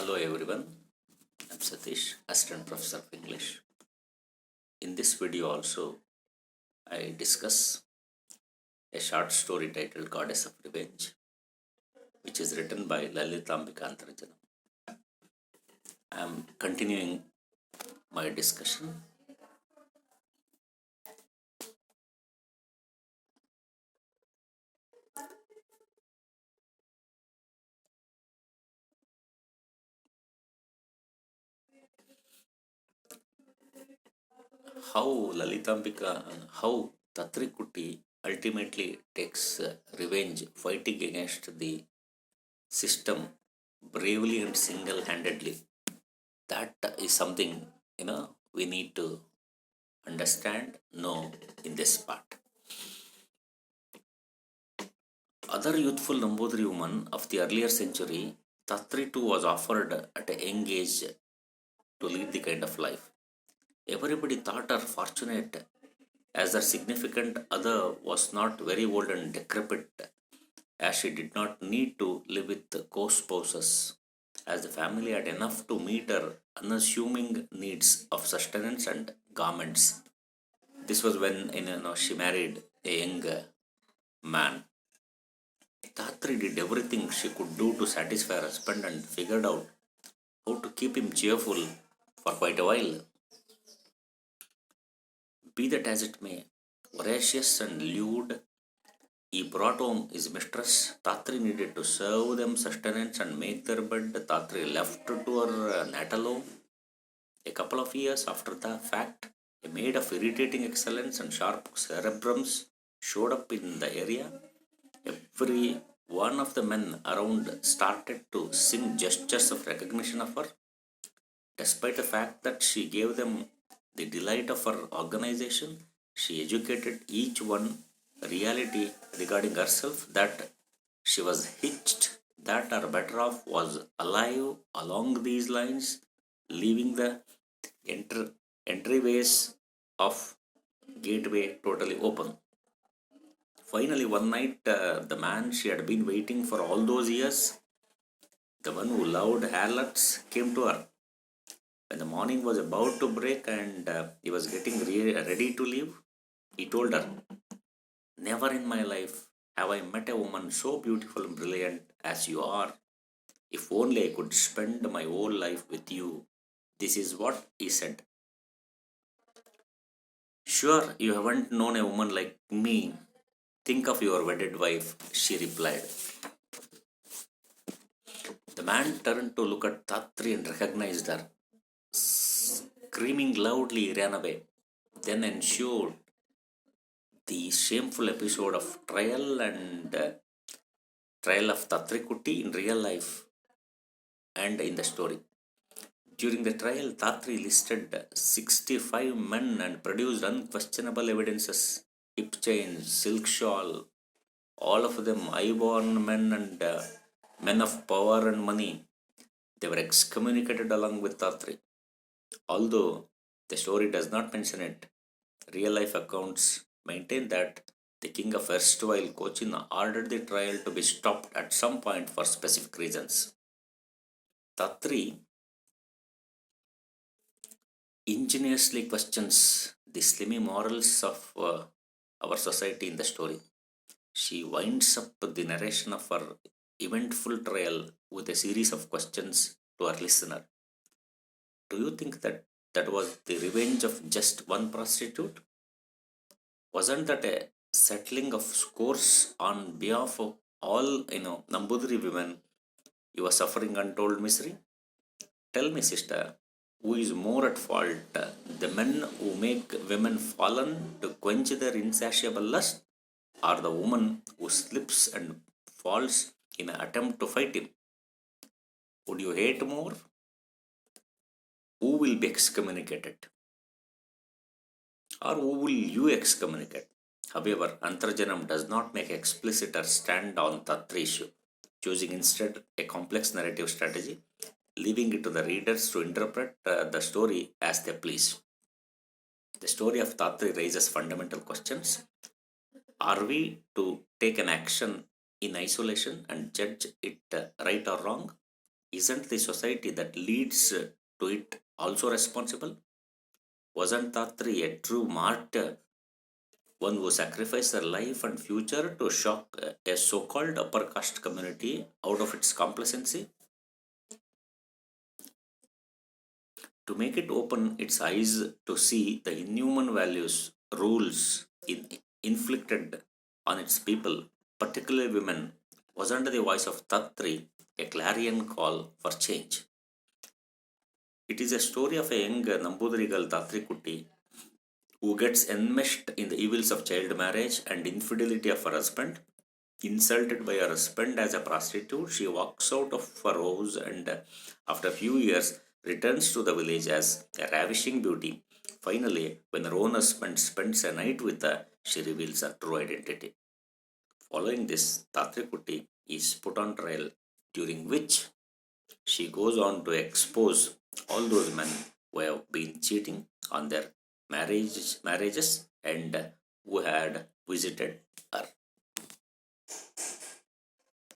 Hello everyone, I'm Satish, Assistant Professor of English. In this video also, I discuss a short story titled Goddess of Revenge, which is written by Lalitambika Antarjanam. I am continuing my discussion. How how Tatrikutti ultimately takes revenge fighting against the system bravely and single-handedly. That is something we need to understand, know in this part. Other youthful Nambudiri woman of the earlier century, Tatri too was offered at a young age to lead the kind of life. Everybody thought her fortunate as her significant other was not very old and decrepit, as she did not need to live with co-spouses, as the family had enough to meet her unassuming needs of sustenance and garments. This was when she married a young man. Dhatri did everything she could do to satisfy her husband and figured out how to keep him cheerful for quite a while. Be that as it may, voracious and lewd, he brought home his mistress. Tatri needed to serve them sustenance and make their bed. Tatri left to her natal home. A couple of years after the fact, a maid of irritating excellence and sharp cerebrums showed up in the area. Every one of the men around started to sing gestures of recognition of her, despite the fact that she gave them the delight of her organization. She educated each one reality regarding herself, that she was hitched, that her better off was alive along these lines, leaving the entryways of gateway totally open. Finally, one night, the man she had been waiting for all those years, the one who loved harlots, came to her. When the morning was about to break and he was getting ready to leave, he told her, "Never in my life have I met a woman so beautiful and brilliant as you are. If only I could spend my whole life with you." This is what he said. "Sure, you haven't known a woman like me. Think of your wedded wife," she replied. The man turned to look at Tatri and recognized her. Screaming loudly, he ran away. Then ensued the shameful episode of trial of Tatrikutti in real life and in the story. During the trial, Tatri listed 65 men and produced unquestionable evidences: hip chains, silk shawl, all of them high-born men and men of power and money. They were excommunicated along with Tatri. Although the story does not mention it, real life accounts maintain that the king of erstwhile Cochin ordered the trial to be stopped at some point for specific reasons. Tatri ingeniously questions the slimy morals of our society in the story. She winds up the narration of her eventful trial with a series of questions to her listener. Do you think that was the revenge of just one prostitute? Wasn't that a settling of scores on behalf of all Nambudiri women? You are suffering untold misery? Tell me, sister, who is more at fault? The men who make women fallen to quench their insatiable lust, or the woman who slips and falls in an attempt to fight him? Would you hate more? Who will be excommunicated? Or who will you excommunicate? However, Antarjanam does not make explicit or stand on Tatri issue, choosing instead a complex narrative strategy, leaving it to the readers to interpret the story as they please. The story of Tatri raises fundamental questions. Are we to take an action in isolation and judge it right or wrong? Isn't the society that leads to it also responsible? Wasn't Tatri a true martyr, one who sacrificed her life and future to shock a so called upper caste community out of its complacency? To make it open its eyes to see the inhuman values, rules inflicted on its people, particularly women, wasn't the voice of Tatri a clarion call for change? It is a story of a young Nambudiri girl Tatri Kutti who gets enmeshed in the evils of child marriage and infidelity of her husband. Insulted by her husband as a prostitute, she walks out of her house and, after a few years, returns to the village as a ravishing beauty. Finally, when her own husband spends a night with her, she reveals her true identity. Following this, Tatrikutti is put on trial, during which she goes on to expose all those men who have been cheating on their marriages and who had visited her.